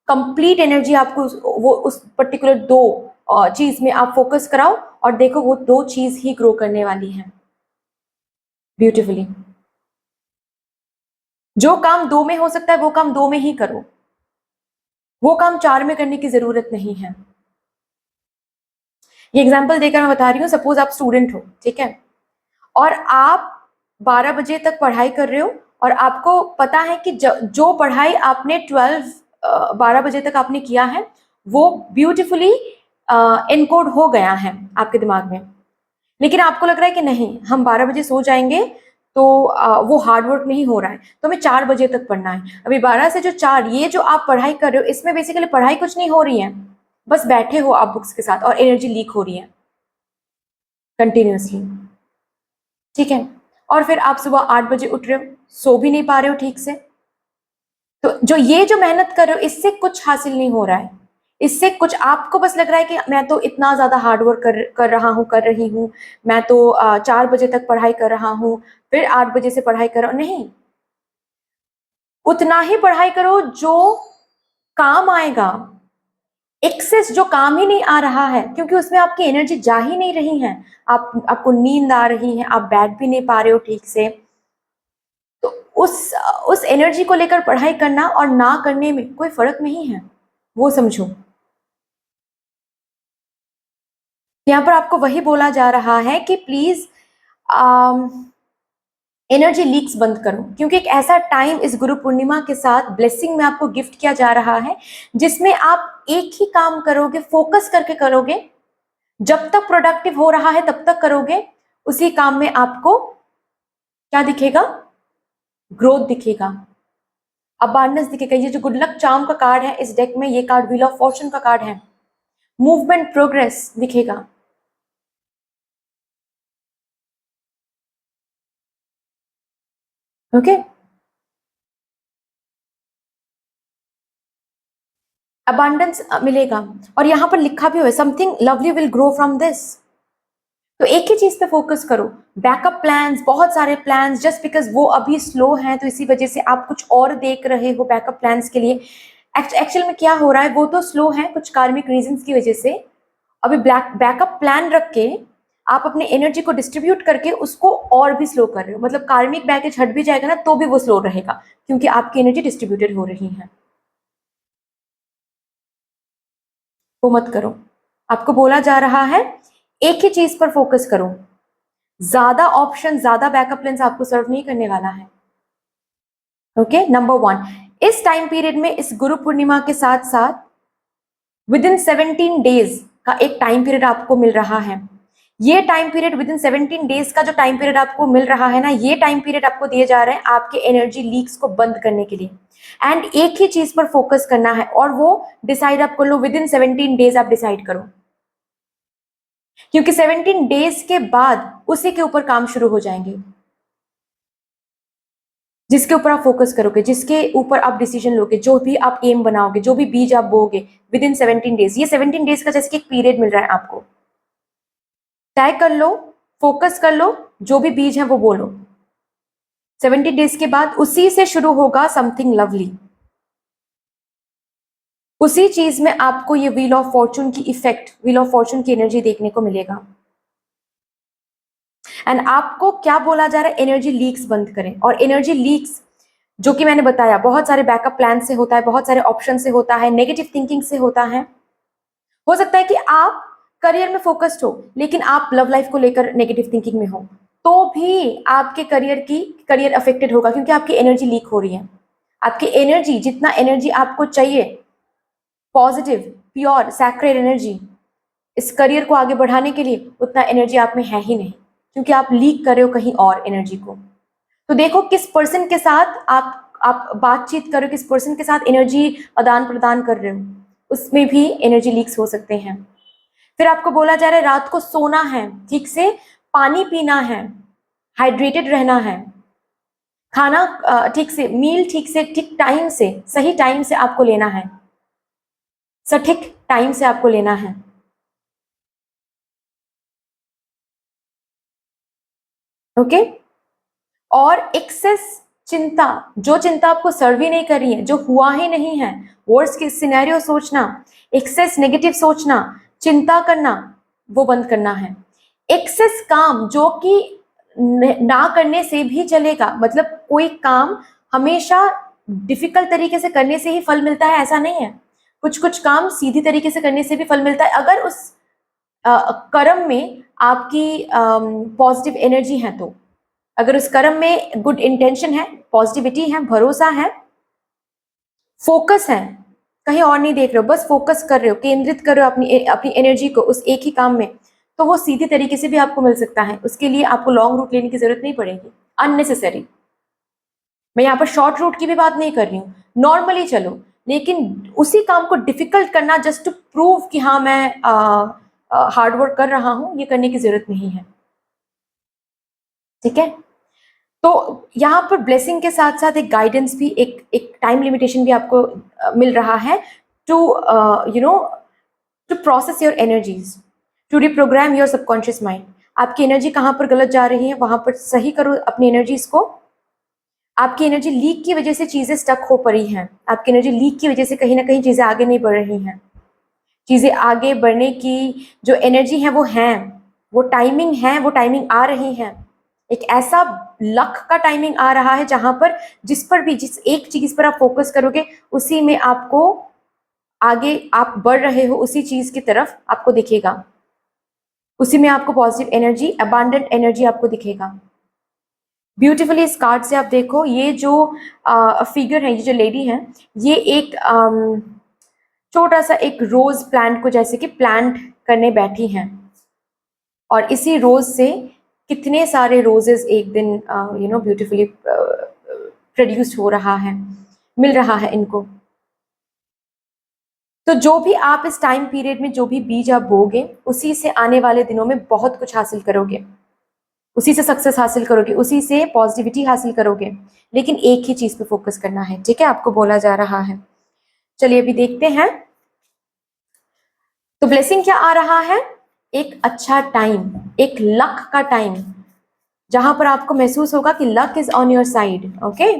complete energy आपको वो उस पर्टिकुलर 2 चीज में आप फोकस कराओ और देखो वो 2 चीज ही ग्रो करने वाली है ब्यूटिफुली। जो काम 2 में हो सकता है वो काम 2 में ही करो, वो काम 4 में करने की जरूरत नहीं है। ये एग्जाम्पल देकर मैं बता रही हूँ, सपोज आप स्टूडेंट हो, ठीक है, और आप 12 बजे तक पढ़ाई कर रहे हो और आपको पता है कि जो पढ़ाई आपने 12 बजे तक आपने किया है वो ब्यूटिफुली एनकोड हो गया है आपके दिमाग में, लेकिन आपको लग रहा है कि नहीं, हम 12 बजे सो जाएंगे तो वो हार्ड वर्क नहीं हो रहा है, तो हमें 4 बजे तक पढ़ना है। अभी 12 से जो 4, ये जो आप पढ़ाई कर रहे हो, इसमें बेसिकली पढ़ाई कुछ नहीं हो रही है, बस बैठे हो आप बुक्स के साथ और एनर्जी लीक हो रही है कंटिन्यूसली, ठीक है। और फिर आप सुबह 8 बजे उठ रहे हो, सो भी नहीं पा रहे हो ठीक से, तो जो ये जो मेहनत कर रहे हो इससे कुछ हासिल नहीं हो रहा है, इससे कुछ आपको बस लग रहा है कि मैं तो इतना ज्यादा हार्डवर्क कर रहा हूँ, कर रही हूँ, मैं तो 4 बजे तक पढ़ाई कर रहा हूँ, फिर 8 बजे से पढ़ाई कर रहा हूँ। नहीं, उतना ही पढ़ाई करो जो काम आएगा, एक्सेस जो काम ही नहीं आ रहा है, क्योंकि उसमें आपकी एनर्जी जा ही नहीं रही है, आपको नींद आ रही है, आप बैठ भी नहीं पा रहे हो ठीक से, तो उस एनर्जी को लेकर पढ़ाई करना और ना करने में कोई फर्क नहीं है, वो समझो। यहाँ पर आपको वही बोला जा रहा है कि प्लीज एनर्जी लीक्स बंद करो, क्योंकि एक ऐसा टाइम इस गुरु पूर्णिमा के साथ ब्लेसिंग में आपको गिफ्ट किया जा रहा है जिसमें आप एक ही काम करोगे, फोकस करके करोगे, जब तक प्रोडक्टिव हो रहा है तब तक करोगे, उसी काम में आपको क्या दिखेगा, ग्रोथ दिखेगा, अबांडेंस दिखेगा। ये जो गुड लक चार्म का कार्ड है इस डेक में, ये कार्ड व्हील ऑफ फॉर्चून का कार्ड है, मूवमेंट प्रोग्रेस दिखेगा। ओके, अबांडेंस मिलेगा, और यहां पर लिखा भी हुआ है something lovely will grow from this. तो एक ही चीज पे फोकस करो, बैकअप प्लान्स, बहुत सारे प्लान्स, जस्ट बिकॉज वो अभी स्लो हैं तो इसी वजह से आप कुछ और देख रहे हो बैकअप प्लान्स के लिए। एक्चुअल में क्या हो रहा है, वो तो स्लो है कुछ कार्मिक रीजंस की वजह से, अभी बैकअप प्लान रख के आप अपने एनर्जी को डिस्ट्रीब्यूट करके उसको और भी स्लो कर रहे हो, मतलब कार्मिक बैगेज हट भी जाएगा ना तो भी वो स्लो रहेगा, क्योंकि आपकी एनर्जी डिस्ट्रीब्यूटेड हो रही है। वो मत करो, आपको बोला जा रहा है एक ही चीज पर फोकस करो, ज्यादा ऑप्शन, ज्यादा बैकअप प्लान्स आपको सर्व नहीं करने वाला है। ओके, नंबर 1, इस टाइम पीरियड में, इस गुरु पूर्णिमा के साथ साथ विद इन 17 डेज का एक टाइम पीरियड आपको मिल रहा है। ये time period with in 17 days का जो टाइम पीरियड आपको मिल रहा है ना, ये टाइम पीरियड आपको दिए जा रहे हैं आपके एनर्जी लीक्स को बंद करने के लिए। एंड एक ही चीज पर फोकस करना है और वो डिसाइड आप कर लो, विद इन 17 डेज आप डिसाइड करो, क्योंकि 17 डेज के बाद उसी के ऊपर काम शुरू हो जाएंगे, जिसके ऊपर आप फोकस करोगे, जिसके ऊपर आप डिसीजन लोगे, जो भी आप एम बनाओगे, जो भी बीज आप बोगे विद इन 17 डेज। ये 17 डेज का जैसे कि एक पीरियड मिल रहा है आपको, तय कर लो, फोकस कर लो, जो भी बीज है वो बोलो। 70 डेज के बाद उसी से शुरू होगा समथिंग लवली। उसी चीज में आपको ये व्हील ऑफ फॉर्चून की इफेक्ट, व्हील ऑफ फॉर्चून की एनर्जी देखने को मिलेगा। एंड आपको क्या बोला जा रहा है, एनर्जी लीक्स बंद करें। और एनर्जी लीक्स जो कि मैंने बताया बहुत सारे बैकअप प्लान से होता है, बहुत सारे ऑप्शन से होता है, नेगेटिव थिंकिंग से होता है। हो सकता है कि आप करियर में फोकस्ड हो लेकिन आप लव लाइफ को लेकर नेगेटिव थिंकिंग में हो, तो भी आपके करियर अफेक्टेड होगा, क्योंकि आपकी एनर्जी लीक हो रही है। आपकी एनर्जी, जितना एनर्जी आपको चाहिए, पॉजिटिव प्योर सैक्रेड एनर्जी इस करियर को आगे बढ़ाने के लिए, उतना एनर्जी आप में है ही नहीं, क्योंकि आप लीक कर रहे हो कहीं और एनर्जी को। तो देखो किस पर्सन के साथ आप बातचीत कर रहे हो, किस पर्सन के साथ एनर्जी आदान प्रदान कर रहे हो, उसमें भी एनर्जी लीक्स हो सकते हैं। फिर आपको बोला जा रहा है रात को सोना है ठीक से, पानी पीना है, हाइड्रेटेड रहना है, खाना ठीक से, मील ठीक से, ठीक टाइम से, सही टाइम से आपको लेना है, सटीक टाइम से आपको लेना है। ओके। और एक्सेस चिंता, जो चिंता आपको सर्व ही नहीं कर रही है, जो हुआ ही नहीं है, वर्स्ट केस सिनेरियो सोचना, एक्सेस नेगेटिव सोचना, चिंता करना, वो बंद करना है। एक्सेस काम जो कि ना करने से भी चलेगा, मतलब कोई काम हमेशा डिफिकल्ट तरीके से करने से ही फल मिलता है ऐसा नहीं है। कुछ कुछ काम सीधी तरीके से करने से भी फल मिलता है, अगर उस कर्म में आपकी पॉजिटिव एनर्जी है तो। अगर उस कर्म में गुड इंटेंशन है, पॉजिटिविटी है, भरोसा है, फोकस है, कहीं और नहीं देख रहे हो, बस फोकस कर रहे हो, केंद्रित कर रहे हो अपनी अपनी एनर्जी को उस एक ही काम में, तो वो सीधी तरीके से भी आपको मिल सकता है। उसके लिए आपको लॉन्ग रूट लेने की जरूरत नहीं पड़ेगी, अननेसेसरी। मैं यहाँ पर शॉर्ट रूट की भी बात नहीं कर रही हूँ, नॉर्मली चलो, लेकिन उसी काम को डिफिकल्ट करना जस्ट टू प्रूव कि हाँ मैं हार्ड वर्क कर रहा हूँ, ये करने की जरूरत नहीं है। ठीक है। तो यहाँ पर ब्लेसिंग के साथ साथ एक गाइडेंस भी, एक टाइम लिमिटेशन भी आपको मिल रहा है to to process your energies, to reprogram your subconscious mind. आपकी एनर्जी कहाँ पर गलत जा रही है वहां पर सही करो अपनी एनर्जीज को। आपकी एनर्जी लीक की वजह से चीजें स्टक हो पड़ी हैं, आपकी एनर्जी लीक की वजह से कहीं ना कहीं चीजें आगे नहीं बढ़ रही हैं। चीजें आगे बढ़ने की जो एनर्जी है वो है, वो टाइमिंग है, वो टाइमिंग आ रही है। एक ऐसा लक का टाइमिंग आ रहा है जहां पर जिस पर भी, जिस एक चीज पर आप फोकस करोगे उसी में आपको आगे आप बढ़ रहे हो, उसी चीज की तरफ आपको दिखेगा, उसी में आपको पॉजिटिव एनर्जी, अबांडेंट एनर्जी आपको दिखेगा। ब्यूटीफुली इस कार्ड से आप देखो, ये जो फिगर है, ये जो लेडी है, ये एक छोटा सा एक रोज प्लांट को जैसे कि प्लांट करने बैठी हैं, और इसी रोज से कितने सारे रोजेस एक दिन ब्यूटीफुली प्रोड्यूस हो रहा है, मिल रहा है इनको। तो जो भी आप इस टाइम पीरियड में जो भी बीज आप बोगे, उसी से आने वाले दिनों में बहुत कुछ हासिल करोगे, उसी से सक्सेस हासिल करोगे, उसी से पॉजिटिविटी हासिल करोगे, लेकिन एक ही चीज पे फोकस करना है। ठीक है, आपको बोला जा रहा है। चलिए अभी देखते हैं तो ब्लेसिंग क्या आ रहा है, एक अच्छा टाइम, एक लक का टाइम, जहां पर आपको महसूस होगा कि luck is on your side. Okay,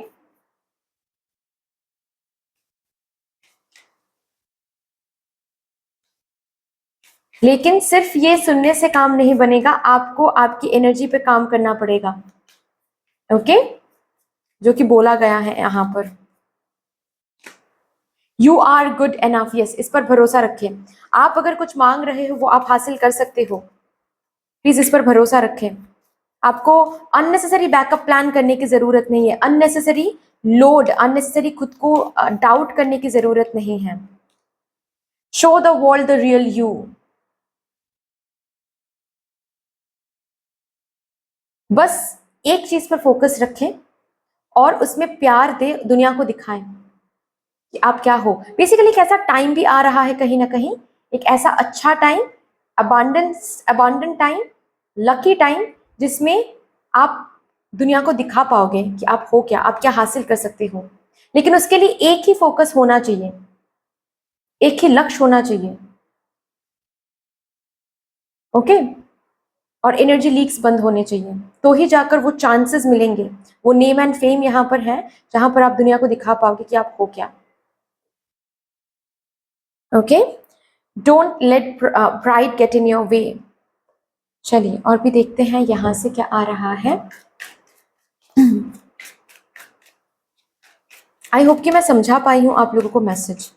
लेकिन सिर्फ ये सुनने से काम नहीं बनेगा, आपको आपकी एनर्जी पे काम करना पड़ेगा। ओके, जो कि बोला गया है यहां पर, you are good enough. Yes, इस पर भरोसा रखें। आप अगर कुछ मांग रहे हो वो आप हासिल कर सकते हो, प्लीज इस पर भरोसा रखें। आपको अननेसेसरी बैकअप प्लान करने की जरूरत नहीं है, अननेसेसरी लोड, अननेसेसरी खुद को डाउट करने की जरूरत नहीं है। Show the world the real you. बस एक चीज पर फोकस रखें और उसमें प्यार दे, दुनिया को दिखाएं कि आप क्या हो। बेसिकली एक ऐसा टाइम भी आ रहा है कहीं ना कहीं, एक ऐसा अच्छा time, abundant time, lucky time, जिसमें आप दुनिया को दिखा पाओगे कि आप हो क्या, आप क्या हासिल कर सकते हो। लेकिन उसके लिए एक ही फोकस होना चाहिए, एक ही लक्ष्य होना चाहिए। ओके। और एनर्जी लीक्स बंद होने चाहिए, तो ही जाकर वो चांसेस मिलेंगे, वो नेम एंड फेम यहाँ पर है जहां पर आप दुनिया को दिखा पाओगे कि आप हो क्या। Okay. Don't let pride get in your way. चलिए और भी देखते हैं यहां से क्या आ रहा है। आई होप कि मैं समझा पाई हूं आप लोगों को message.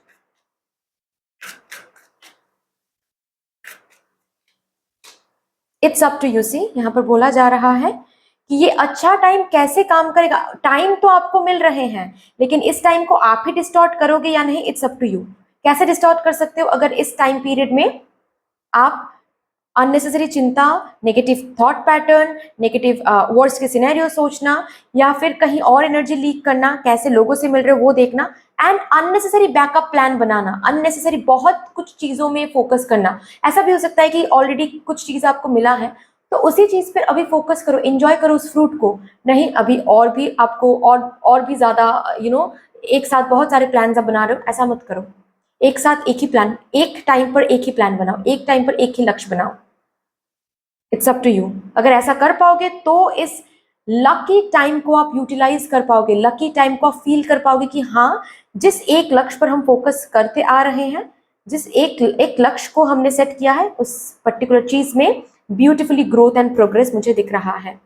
It's up to you. See यहाँ पर बोला जा रहा है कि ये अच्छा टाइम कैसे काम करेगा। टाइम तो आपको मिल रहे हैं, लेकिन इस टाइम को आप ही डिस्टॉर्ट करोगे या नहीं, इट्स अप टू यू। कैसे डिस्टॉर्ट कर सकते हो? अगर इस टाइम पीरियड में आप अननेसेसरी चिंता, negative thought pattern, negative words के सिनेरियो सोचना, या फिर कहीं और एनर्जी लीक करना, कैसे लोगों से मिल रहे हो वो देखना, and unnecessary backup plan banana, unnecessary बहुत कुछ चीजों में फोकस करना। ऐसा भी हो सकता है कि ऑलरेडी कुछ चीज आपको मिला है, तो उसी चीज पर अभी फोकस करो, एंजॉय करो उस फ्रूट को। नहीं, अभी और भी आपको और भी ज्यादा एक साथ बहुत सारे प्लान आप बना रहे हो, ऐसा मत करो। एक साथ एक ही प्लान, एक टाइम पर एक ही प्लान बनाओ, एक टाइम पर एक ही लक्ष्य बनाओ। It's up to you. अगर ऐसा कर पाओगे तो इस लकी टाइम को आप यूटिलाइज कर पाओगे, लकी टाइम को आप फील कर पाओगे कि हाँ, जिस एक लक्ष्य पर हम फोकस करते आ रहे हैं, जिस एक लक्ष्य को हमने सेट किया है, उस पर्टिकुलर चीज में ब्यूटिफुली ग्रोथ एंड प्रोग्रेस मुझे दिख रहा है।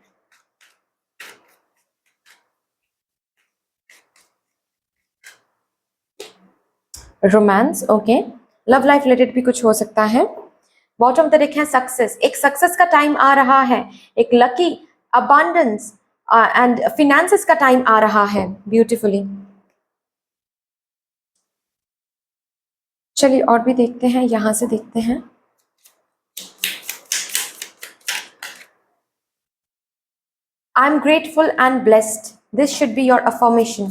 Romance, okay. Love life related भी कुछ हो सकता है। बॉटम पे देखें सक्सेस, एक सक्सेस का टाइम आ रहा है, एक लकी अबांडेंस एंड फिनेंसेस का टाइम आ रहा है ब्यूटिफुली। चलिए और भी देखते हैं, यहां से देखते हैं। I am grateful and blessed, this should be your affirmation.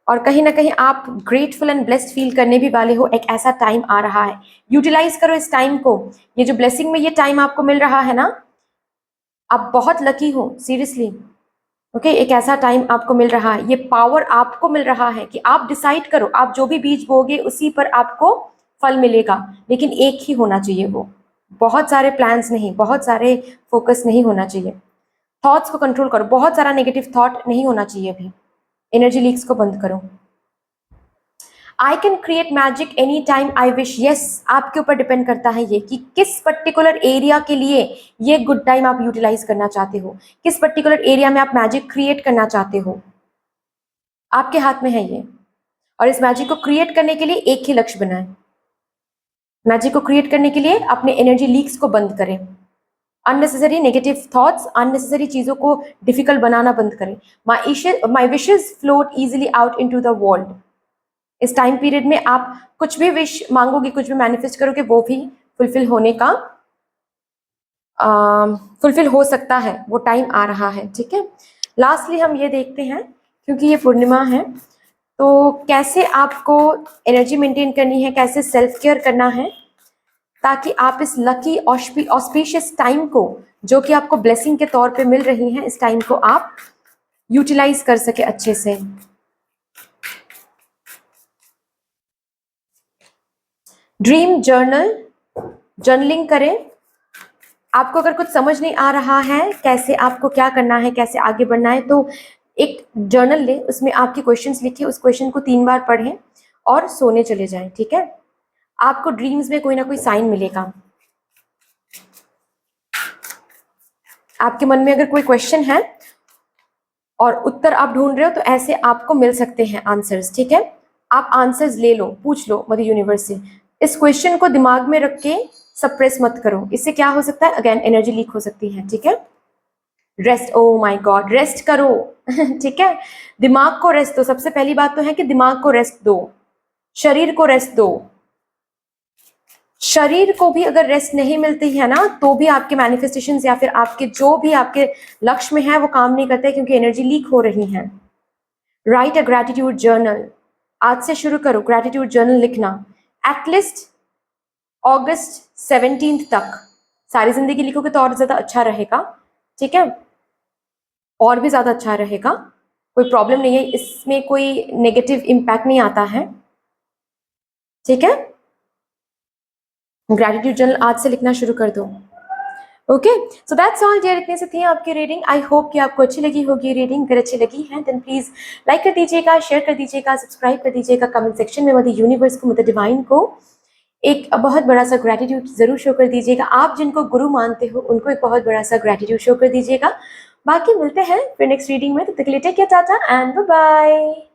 और कहीं ना कहीं आप ग्रेटफुल एंड ब्लेस्ड फील करने भी वाले हो, एक ऐसा टाइम आ रहा है। यूटिलाइज करो इस टाइम को। ये जो ब्लेसिंग में ये टाइम आपको मिल रहा है ना, आप बहुत लकी हो, सीरियसली। ओके, एक ऐसा टाइम आपको मिल रहा है, ये पावर आपको मिल रहा है कि आप डिसाइड करो, आप जो भी बीज बोगे उसी पर आपको फल मिलेगा। लेकिन एक ही होना चाहिए वो, बहुत सारे प्लान्स नहीं, बहुत सारे फोकस नहीं होना चाहिए। थॉट्स को कंट्रोल करो, बहुत सारा नेगेटिव थॉट नहीं होना चाहिए अभी। एनर्जी लीक्स को बंद करो। I can create magic any time I wish. Yes, आपके ऊपर डिपेंड करता है ये कि किस पर्टिकुलर एरिया के लिए ये गुड टाइम आप यूटिलाइज करना चाहते हो, किस पर्टिकुलर एरिया में आप मैजिक क्रिएट करना चाहते हो, आपके हाथ में है ये। और इस मैजिक को क्रिएट करने के लिए एक ही लक्ष्य बनाएं। मैजिक को क्रिएट करने के लिए अपने एनर्जी लीक्स को बंद करें, अननेसेसरी नेगेटिव थॉट्स, अननेसेसरी चीजों को डिफिकल्ट बनाना बंद करें। My wishes float easily out into the world. इस टाइम पीरियड में आप कुछ भी विश मांगोगे, कुछ भी मैनिफेस्ट करोगे, वो भी फुलफिल होने का फुलफिल हो सकता है, वो टाइम आ रहा है। ठीक है, लास्टली हम ये देखते हैं, क्योंकि ये पूर्णिमा है, तो कैसे आपको एनर्जी मेंटेन करनी है, कैसे सेल्फ केयर करना है, ताकि आप इस लकी ऑस्पिशियस टाइम को, जो कि आपको ब्लेसिंग के तौर पे मिल रही है, इस टाइम को आप यूटिलाइज कर सके अच्छे से। ड्रीम जर्नल, जर्नलिंग करें। आपको अगर कुछ समझ नहीं आ रहा है कैसे आपको क्या करना है, कैसे आगे बढ़ना है, तो एक जर्नल ले, उसमें आपके क्वेश्चंस लिखे, उस क्वेश्चन को 3 बार पढ़ें और सोने चले जाएं। ठीक है, आपको ड्रीम्स में कोई ना कोई साइन मिलेगा। आपके मन में अगर कोई क्वेश्चन है और उत्तर आप ढूंढ रहे हो, तो ऐसे आपको मिल सकते हैं आंसर्स। ठीक है, आप आंसर्स ले लो, पूछ लो मदर यूनिवर्स से। इस क्वेश्चन को दिमाग में रख के सप्रेस मत करो, इससे क्या हो सकता है, अगेन एनर्जी लीक हो सकती है। ठीक है, rest, oh my God, rest करो। ठीक है, दिमाग को रेस्ट दो। सबसे पहली बात तो है कि दिमाग को रेस्ट दो, शरीर को रेस्ट दो। शरीर को भी अगर रेस्ट नहीं मिलती है ना, तो भी आपके मैनिफेस्टेशंस या फिर आपके जो भी आपके लक्ष्य में है वो काम नहीं करते, क्योंकि एनर्जी लीक हो रही है। राइट अ ग्रैटिट्यूड जर्नल, आज से शुरू करो ग्रैटिट्यूड जर्नल लिखना, एटलीस्ट अगस्त 17 तक। सारी जिंदगी लिखोगे तो और ज्यादा अच्छा रहेगा, ठीक है, और भी ज्यादा अच्छा रहेगा। कोई प्रॉब्लम नहीं है इसमें, कोई नेगेटिव इम्पैक्ट नहीं आता है, ठीक है। ग्रैटिट्यूड जर्नल आज से लिखना शुरू कर दो। Okay, so that's all dear, इतने से थी आपकी रीडिंग। आई होप कि आपको अच्छी लगी होगी रीडिंग। अगर अच्छी लगी है देन प्लीज लाइक कर दीजिएगा, शेयर कर दीजिएगा, सब्सक्राइब कर दीजिएगा। कमेंट सेक्शन में मदर यूनिवर्स को, मदर डिवाइन को एक बहुत बड़ा सा ग्रैटिट्यूड जरूर शो कर दीजिएगा। आप जिनको गुरु मानते हो उनको एक बहुत बड़ा सा ग्रैटिट्यूड शो कर दीजिएगा। बाकी मिलते हैं फिर नेक्स्ट रीडिंग में, तब तक के लिए take care, tata and bye bye.